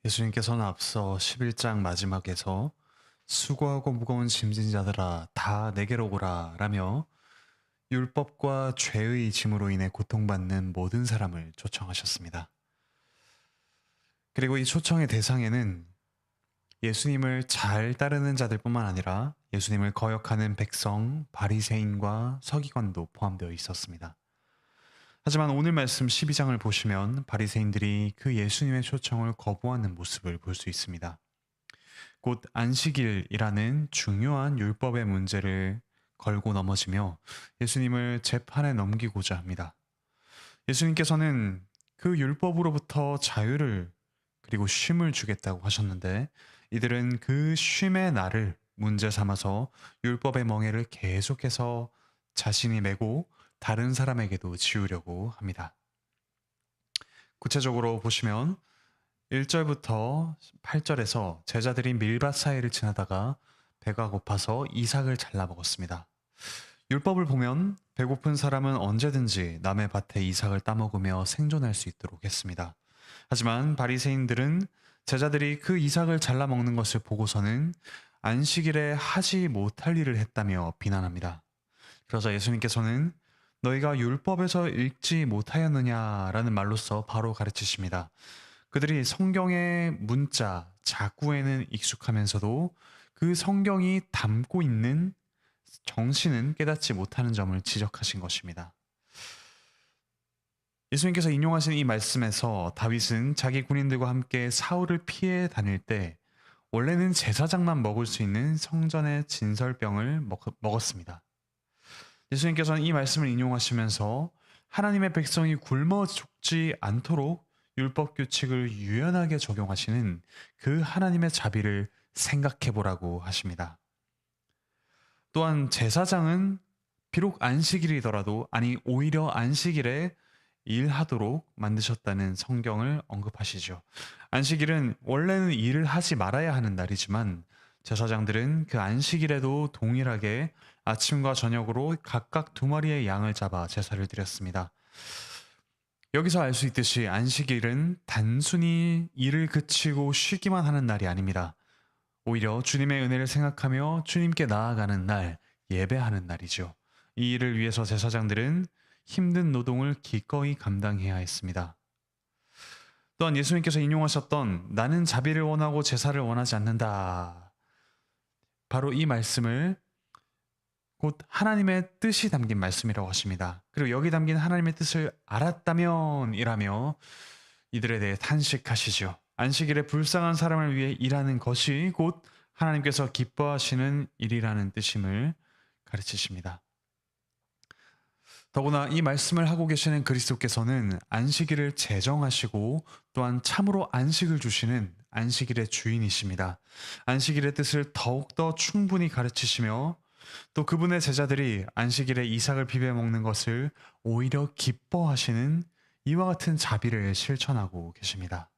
예수님께서는 앞서 11장 마지막에서 수고하고 무거운 짐진 자들아 다 내게로 오라 라며 율법과 죄의 짐으로 인해 고통받는 모든 사람을 초청하셨습니다. 그리고 이 초청의 대상에는 예수님을 잘 따르는 자들뿐만 아니라 예수님을 거역하는 백성, 바리새인과 서기관도 포함되어 있었습니다. 하지만 오늘 말씀 12장을 보시면 바리새인들이 그 예수님의 초청을 거부하는 모습을 볼 수 있습니다. 곧 안식일이라는 중요한 율법의 문제를 걸고 넘어지며 예수님을 재판에 넘기고자 합니다. 예수님께서는 그 율법으로부터 자유를 그리고 쉼을 주겠다고 하셨는데 이들은 그 쉼의 날을 문제 삼아서 율법의 멍에를 계속해서 자신이 메고 다른 사람에게도 지우려고 합니다. 구체적으로 보시면 1절부터 8절에서 제자들이 밀밭 사이를 지나다가 배가 고파서 이삭을 잘라 먹었습니다. 율법을 보면 배고픈 사람은 언제든지 남의 밭에 이삭을 따먹으며 생존할 수 있도록 했습니다. 하지만 바리새인들은 제자들이 그 이삭을 잘라 먹는 것을 보고서는 안식일에 하지 못할 일을 했다며 비난합니다. 그러자 예수님께서는 너희가 율법에서 읽지 못하였느냐라는 말로써 바로 가르치십니다. 그들이 성경의 문자, 자구에는 익숙하면서도 그 성경이 담고 있는 정신은 깨닫지 못하는 점을 지적하신 것입니다. 예수님께서 인용하신 이 말씀에서 다윗은 자기 군인들과 함께 사울을 피해 다닐 때 원래는 제사장만 먹을 수 있는 성전의 진설병을 먹었습니다. 예수님께서는 이 말씀을 인용하시면서 하나님의 백성이 굶어 죽지 않도록 율법 규칙을 유연하게 적용하시는 그 하나님의 자비를 생각해 보라고 하십니다. 또한 제사장은 비록 안식일이더라도 오히려 안식일에 일하도록 만드셨다는 성경을 언급하시죠. 안식일은 원래는 일을 하지 말아야 하는 날이지만 제사장들은 그 안식일에도 동일하게 아침과 저녁으로 각각 2마리의 양을 잡아 제사를 드렸습니다. 여기서 알 수 있듯이 안식일은 단순히 일을 그치고 쉬기만 하는 날이 아닙니다. 오히려 주님의 은혜를 생각하며 주님께 나아가는 날, 예배하는 날이죠. 이 일을 위해서 제사장들은 힘든 노동을 기꺼이 감당해야 했습니다. 또한 예수님께서 인용하셨던 나는 자비를 원하고 제사를 원하지 않는다. 바로 이 말씀을 곧 하나님의 뜻이 담긴 말씀이라고 하십니다. 그리고 여기 담긴 하나님의 뜻을 알았다면 이라며 이들에 대해 탄식하시죠. 안식일에 불쌍한 사람을 위해 일하는 것이 곧 하나님께서 기뻐하시는 일이라는 뜻임을 가르치십니다. 더구나 이 말씀을 하고 계시는 그리스도께서는 안식일을 제정하시고 또한 참으로 안식을 주시는 안식일의 주인이십니다. 안식일의 뜻을 더욱더 충분히 가르치시며 또 그분의 제자들이 안식일에 이삭을 비벼 먹는 것을 오히려 기뻐하시는 이와 같은 자비를 실천하고 계십니다.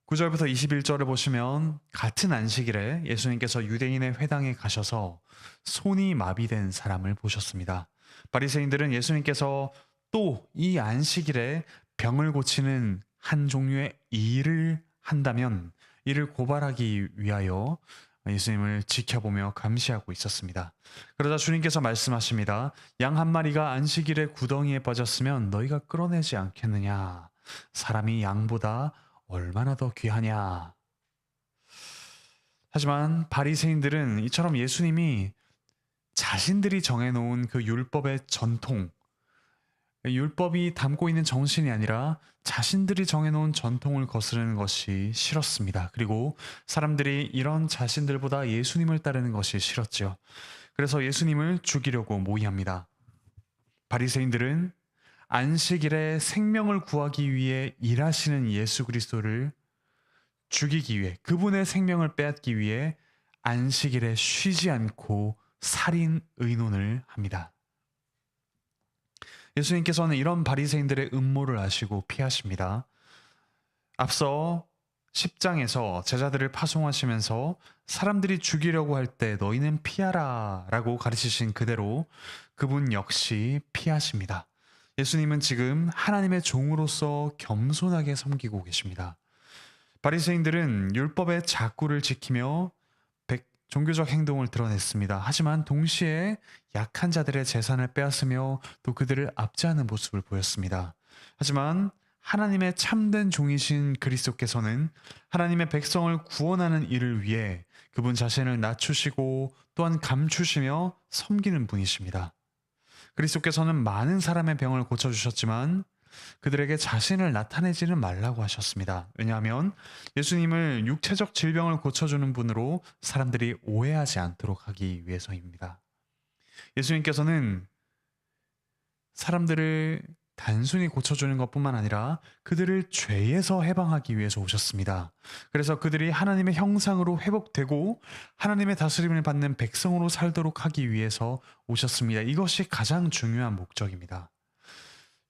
9절부터 21절을 보시면 같은 안식일에 예수님께서 유대인의 회당에 가셔서 손이 마비된 사람을 보셨습니다. 바리새인들은 예수님께서 또 이 안식일에 병을 고치는 한 종류의 일을 한다면 이를 고발하기 위하여 예수님을 지켜보며 감시하고 있었습니다. 그러자 주님께서 말씀하십니다. 양 한 마리가 안식일에 구덩이에 빠졌으면 너희가 끌어내지 않겠느냐? 사람이 양보다 얼마나 더 귀하냐? 하지만 바리새인들은 이처럼 예수님이 자신들이 정해놓은 그 율법의 전통, 율법이 담고 있는 정신이 아니라 자신들이 정해놓은 전통을 거스르는 것이 싫었습니다. 그리고 사람들이 이런 자신들보다 예수님을 따르는 것이 싫었죠. 그래서 예수님을 죽이려고 모의합니다. 바리새인들은 안식일에 생명을 구하기 위해 일하시는 예수 그리스도를 죽이기 위해 그분의 생명을 빼앗기 위해 안식일에 쉬지 않고 살인 의논을 합니다. 예수님께서는 이런 바리새인들의 음모를 아시고 피하십니다. 앞서 10장에서 제자들을 파송하시면서 사람들이 죽이려고 할 때 너희는 피하라 라고 가르치신 그대로 그분 역시 피하십니다. 예수님은 지금 하나님의 종으로서 겸손하게 섬기고 계십니다. 바리새인들은 율법의 자꾸를 지키며 종교적 행동을 드러냈습니다. 하지만 동시에 약한 자들의 재산을 빼앗으며 또 그들을 압제하는 모습을 보였습니다. 하지만 하나님의 참된 종이신 그리스도께서는 하나님의 백성을 구원하는 일을 위해 그분 자신을 낮추시고 또한 감추시며 섬기는 분이십니다. 그리스도께서는 많은 사람의 병을 고쳐주셨지만 그들에게 자신을 나타내지는 말라고 하셨습니다. 왜냐하면 예수님을 육체적 질병을 고쳐주는 분으로 사람들이 오해하지 않도록 하기 위해서입니다. 예수님께서는 사람들을 단순히 고쳐주는 것뿐만 아니라 그들을 죄에서 해방하기 위해서 오셨습니다. 그래서 그들이 하나님의 형상으로 회복되고 하나님의 다스림을 받는 백성으로 살도록 하기 위해서 오셨습니다. 이것이 가장 중요한 목적입니다.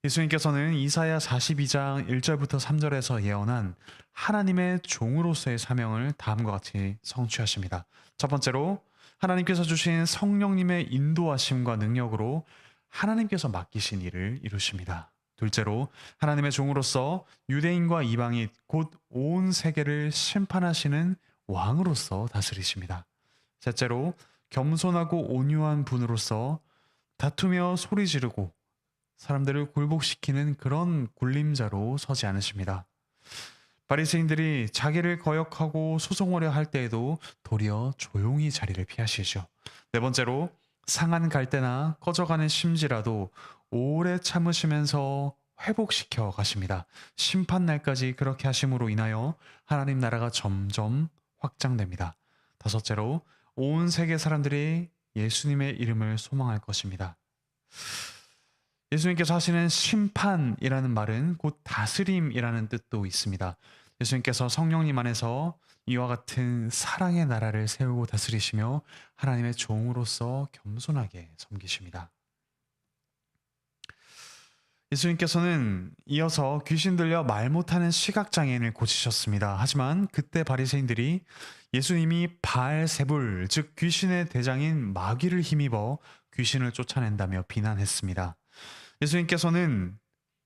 예수님께서는 이사야 42장 1절부터 3절에서 예언한 하나님의 종으로서의 사명을 다음과 같이 성취하십니다. 첫 번째로 하나님께서 주신 성령님의 인도하심과 능력으로 하나님께서 맡기신 일을 이루십니다. 둘째로 하나님의 종으로서 유대인과 이방인 곧 온 세계를 심판하시는 왕으로서 다스리십니다. 셋째로 겸손하고 온유한 분으로서 다투며 소리 지르고 사람들을 굴복시키는 그런 굴림자로 서지 않으십니다. 바리새인들이 자기를 거역하고 소송하려 할 때에도 도리어 조용히 자리를 피하시죠. 네 번째로 상한 갈대나 꺼져가는 심지라도 오래 참으시면서 회복시켜 가십니다. 심판 날까지 그렇게 하심으로 인하여 하나님 나라가 점점 확장됩니다. 다섯째로 온 세계 사람들이 예수님의 이름을 소망할 것입니다. 예수님께서 하시는 심판이라는 말은 곧 다스림이라는 뜻도 있습니다. 예수님께서 성령님 안에서 이와 같은 사랑의 나라를 세우고 다스리시며 하나님의 종으로서 겸손하게 섬기십니다. 예수님께서는 이어서 귀신 들려 말 못하는 시각장애인을 고치셨습니다. 하지만 그때 바리새인들이 예수님이 바알세불, 즉 귀신의 대장인 마귀를 힘입어 귀신을 쫓아낸다며 비난했습니다. 예수님께서는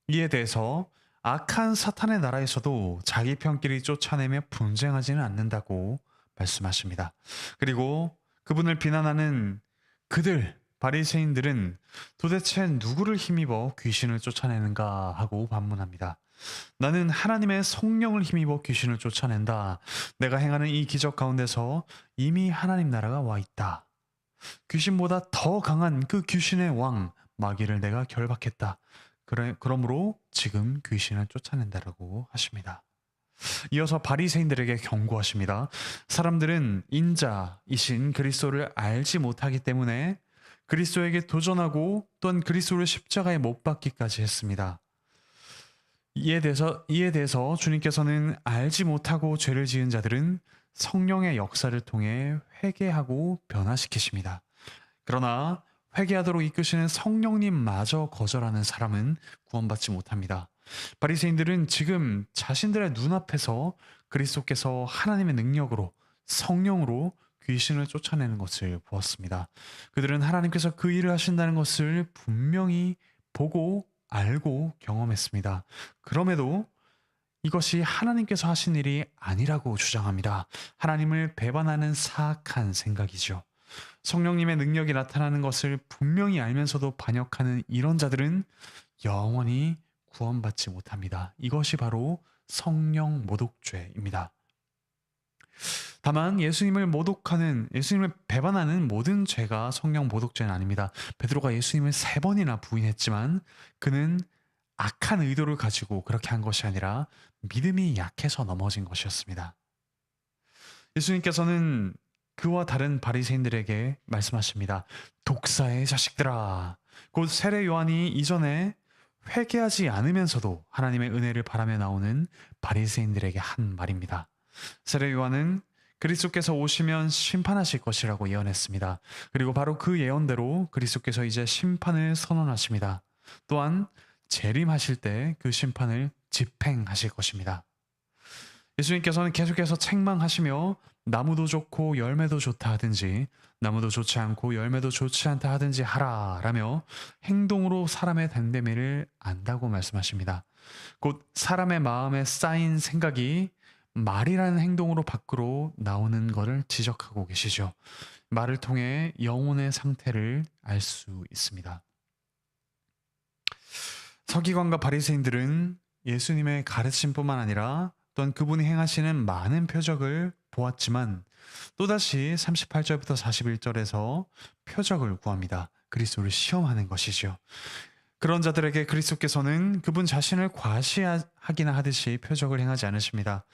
이에 대해서 악한 사탄의 나라에서도 자기 편끼리 쫓아내며 분쟁하지는 않는다고 말씀하십니다. 그리고 그분을 비난하는 그들, 바리새인들은 도대체 누구를 힘입어 귀신을 쫓아내는가 하고 반문합니다. 나는 하나님의 성령을 힘입어 귀신을 쫓아낸다. 내가 행하는 이 기적 가운데서 이미 하나님 나라가 와 있다. 귀신보다 더 강한 그 귀신의 왕, 마귀를 내가 결박했다. 그러므로 지금 귀신을 쫓아낸다라고 하십니다. 이어서 바리새인들에게 경고하십니다. 사람들은 인자이신 그리스도를 알지 못하기 때문에 그리스도에게 도전하고 또한 그리스도를 십자가에 못 박기까지 했습니다. 이에 대해서 주님께서는 알지 못하고 죄를 지은 자들은 성령의 역사를 통해 회개하고 변화시키십니다. 그러나 회개하도록 이끄시는 성령님마저 거절하는 사람은 구원받지 못합니다. 바리새인들은 지금 자신들의 눈앞에서 그리스도께서 하나님의 능력으로 성령으로 귀신을 쫓아내는 것을 보았습니다. 그들은 하나님께서 그 일을 하신다는 것을 분명히 보고 알고 경험했습니다. 그럼에도 이것이 하나님께서 하신 일이 아니라고 주장합니다. 하나님을 배반하는 사악한 생각이죠. 성령님의 능력이 나타나는 것을 분명히 알면서도 반역하는 이런 자들은 영원히 구원받지 못합니다. 이것이 바로 성령 모독죄입니다. 다만 예수님을 배반하는 모든 죄가 성령 모독죄는 아닙니다. 베드로가 예수님을 3번이나 부인했지만 그는 악한 의도를 가지고 그렇게 한 것이 아니라 믿음이 약해서 넘어진 것이었습니다. 예수님께서는 그와 다른 바리새인들에게 말씀하십니다. 독사의 자식들아. 곧 세례 요한이 이전에 회개하지 않으면서도 하나님의 은혜를 바라며 나오는 바리새인들에게 한 말입니다. 세례 요한은 그리스도께서 오시면 심판하실 것이라고 예언했습니다. 그리고 바로 그 예언대로 그리스도께서 이제 심판을 선언하십니다. 또한 재림하실 때 그 심판을 집행하실 것입니다. 예수님께서는 계속해서 책망하시며 나무도 좋고 열매도 좋다 하든지 나무도 좋지 않고 열매도 좋지 않다 하든지 하라 라며 행동으로 사람의 된대미를 안다고 말씀하십니다. 곧 사람의 마음에 쌓인 생각이 말이라는 행동으로 밖으로 나오는 것을 지적하고 계시죠. 말을 통해 영혼의 상태를 알 수 있습니다. 서기관과 바리새인들은 예수님의 가르침뿐만 아니라 또한 그분이 행하시는 많은 표적을 보았지만 또다시 38절부터 41절에서 표적을 구합니다. 그리스도를 시험하는 것이죠. 그런 자들에게 그리스도께서는 그분 자신을 과시하기나 하듯이 표적을 행하지 않으십니다.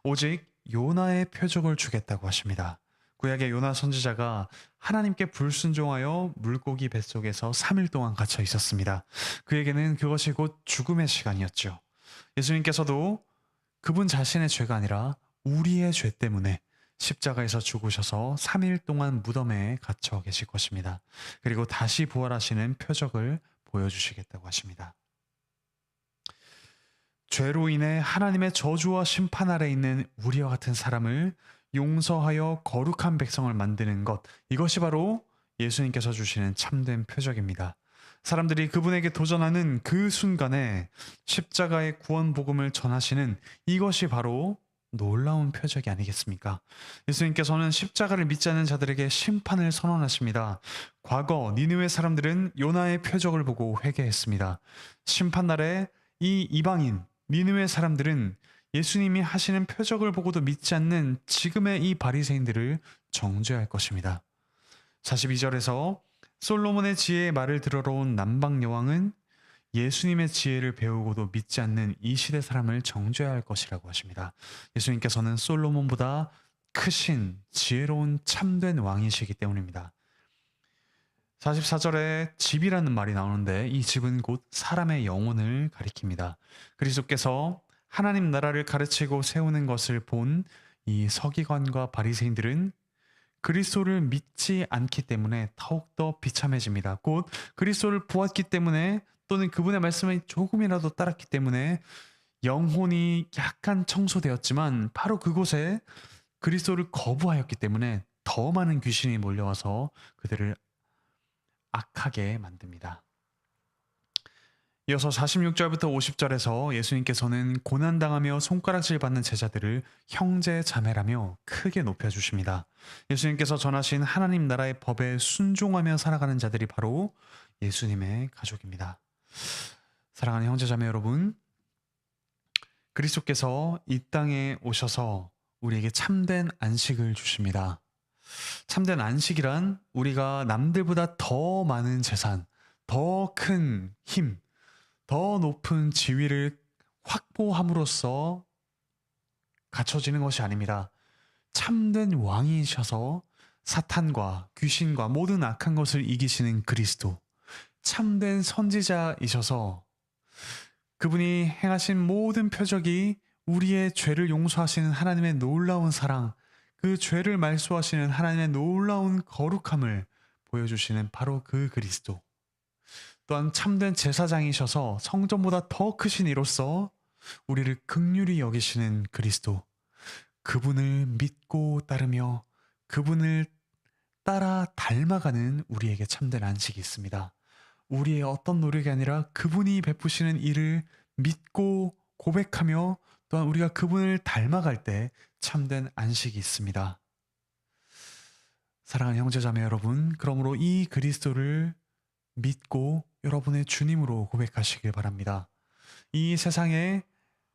오직 요나의 표적을 주겠다고 하십니다. 구약의 요나 선지자가 하나님께 불순종하여 물고기 뱃속에서 3일 동안 갇혀 있었습니다. 그에게는 그것이 곧 죽음의 시간이었죠. 예수님께서도 그분 자신의 죄가 아니라 우리의 죄 때문에 십자가에서 죽으셔서 3일 동안 무덤에 갇혀 계실 것입니다. 그리고 다시 부활하시는 표적을 보여주시겠다고 하십니다. 죄로 인해 하나님의 저주와 심판 아래 있는 우리와 같은 사람을 용서하여 거룩한 백성을 만드는 것, 이것이 바로 예수님께서 주시는 참된 표적입니다. 사람들이 그분에게 도전하는 그 순간에 십자가의 구원 복음을 전하시는 이것이 바로 놀라운 표적이 아니겠습니까? 예수님께서는 십자가를 믿지 않는 자들에게 심판을 선언하십니다. 과거 니느웨 사람들은 요나의 표적을 보고 회개했습니다. 심판날에 이 이방인 니느웨 사람들은 예수님이 하시는 표적을 보고도 믿지 않는 지금의 이 바리새인들을 정죄할 것입니다. 42절에서 솔로몬의 지혜의 말을 들으러 온 남방 여왕은 예수님의 지혜를 배우고도 믿지 않는 이 시대 사람을 정죄할 것이라고 하십니다. 예수님께서는 솔로몬보다 크신 지혜로운 참된 왕이시기 때문입니다. 44절에 집이라는 말이 나오는데 이 집은 곧 사람의 영혼을 가리킵니다. 그리스도께서 하나님 나라를 가르치고 세우는 것을 본 이 서기관과 바리새인들은 그리스도를 믿지 않기 때문에 더욱더 비참해집니다. 곧 그리스도를 보았기 때문에 또는 그분의 말씀을 조금이라도 따랐기 때문에 영혼이 약간 청소되었지만 바로 그곳에 그리스도를 거부하였기 때문에 더 많은 귀신이 몰려와서 그들을 악하게 만듭니다. 이어서 46절부터 50절에서 예수님께서는 고난당하며 손가락질 받는 제자들을 형제 자매라며 크게 높여주십니다. 예수님께서 전하신 하나님 나라의 법에 순종하며 살아가는 자들이 바로 예수님의 가족입니다. 사랑하는 형제 자매 여러분, 그리스도께서 이 땅에 오셔서 우리에게 참된 안식을 주십니다. 참된 안식이란 우리가 남들보다 더 많은 재산, 더 큰 힘, 더 높은 지위를 확보함으로써 갖춰지는 것이 아닙니다. 참된 왕이셔서 사탄과 귀신과 모든 악한 것을 이기시는 그리스도, 참된 선지자이셔서 그분이 행하신 모든 표적이 우리의 죄를 용서하시는 하나님의 놀라운 사랑, 그 죄를 말소하시는 하나님의 놀라운 거룩함을 보여주시는 바로 그 그리스도, 또한 참된 제사장이셔서 성전보다 더 크신 이로써 우리를 긍휼히 여기시는 그리스도, 그분을 믿고 따르며 그분을 따라 닮아가는 우리에게 참된 안식이 있습니다. 우리의 어떤 노력이 아니라 그분이 베푸시는 일을 믿고 고백하며 또한 우리가 그분을 닮아갈 때 참된 안식이 있습니다. 사랑하는 형제자매 여러분, 그러므로 이 그리스도를 믿고 여러분의 주님으로 고백하시길 바랍니다. 이 세상에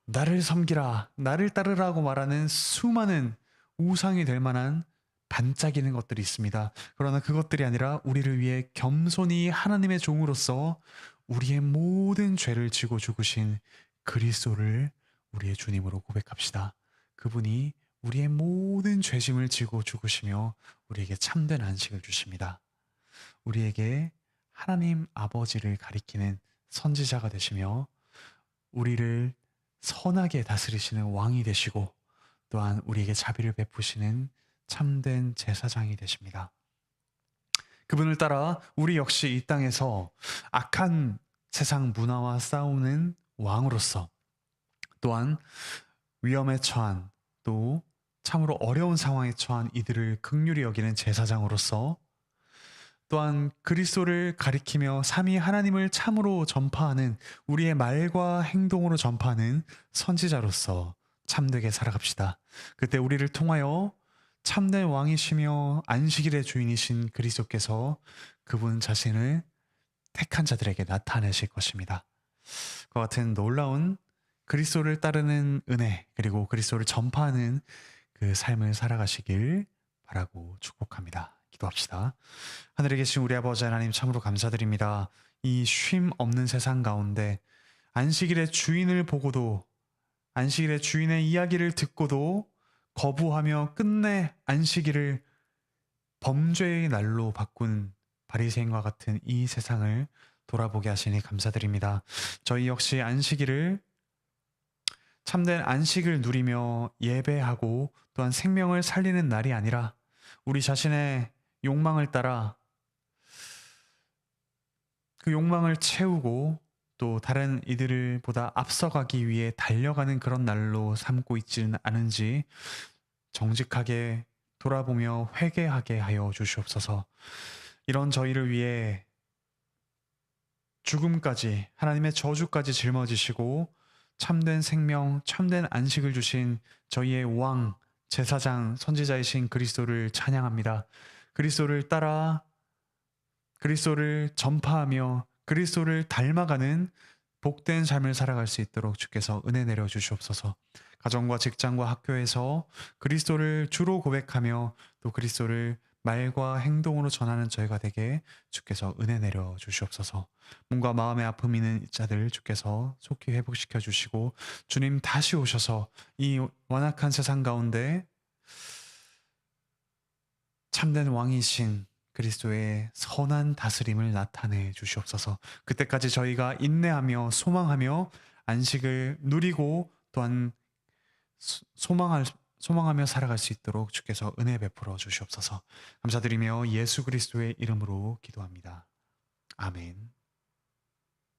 나를 섬기라, 나를 따르라고 말하는 수많은 우상이 될 만한 반짝이는 것들이 있습니다. 그러나 그것들이 아니라 우리를 위해 겸손히 하나님의 종으로서 우리의 모든 죄를 지고 죽으신 그리스도를 우리의 주님으로 고백합시다. 그분이 우리의 모든 죄짐을 지고 죽으시며 우리에게 참된 안식을 주십니다. 우리에게 하나님 아버지를 가리키는 선지자가 되시며 우리를 선하게 다스리시는 왕이 되시고 또한 우리에게 자비를 베푸시는 참된 제사장이 되십니다. 그분을 따라 우리 역시 이 땅에서 악한 세상 문화와 싸우는 왕으로서, 또한 위험에 처한, 또 참으로 어려운 상황에 처한 이들을 긍휼히 여기는 제사장으로서, 또한 그리스도를 가리키며 삼위 하나님을 참으로 전파하는, 우리의 말과 행동으로 전파하는 선지자로서 참되게 살아갑시다. 그때 우리를 통하여 참된 왕이시며 안식일의 주인이신 그리스도께서 그분 자신을 택한 자들에게 나타내실 것입니다. 그와 같은 놀라운 그리스도를 따르는 은혜, 그리고 그리스도를 전파하는 그 삶을 살아가시길 바라고 축복합니다. 기도합시다. 하늘에 계신 우리 아버지 하나님, 참으로 감사드립니다. 이 쉼 없는 세상 가운데 안식일의 주인을 보고도, 안식일의 주인의 이야기를 듣고도 거부하며 끝내 안식일을 범죄의 날로 바꾼 바리새인과 같은 이 세상을 돌아보게 하시니 감사드립니다. 저희 역시 안식일을, 참된 안식을 누리며 예배하고 또한 생명을 살리는 날이 아니라 우리 자신의 욕망을 따라 그 욕망을 채우고 또 다른 이들을 보다 앞서가기 위해 달려가는 그런 날로 삼고 있지는 않은지 정직하게 돌아보며 회개하게 하여 주시옵소서. 이런 저희를 위해 죽음까지, 하나님의 저주까지 짊어지시고 참된 생명, 참된 안식을 주신 저희의 왕, 제사장, 선지자이신 그리스도를 찬양합니다. 그리스도를 따라 그리스도를 전파하며 그리스도를 닮아가는 복된 삶을 살아갈 수 있도록 주께서 은혜 내려 주시옵소서. 가정과 직장과 학교에서 그리스도를 주로 고백하며 또 그리스도를 말과 행동으로 전하는 저희가 되게 주께서 은혜 내려 주시옵소서. 몸과 마음의 아픔이 있는 자들 주께서 속히 회복시켜 주시고, 주님 다시 오셔서 이 완악한 세상 가운데 참된 왕이신 그리스도의 선한 다스림을 나타내 주시옵소서. 그때까지 저희가 인내하며 소망하며 안식을 누리고 또한 소망하며 살아갈 수 있도록 주께서 은혜 베풀어 주시옵소서. 감사드리며 예수 그리스도의 이름으로 기도합니다. 아멘.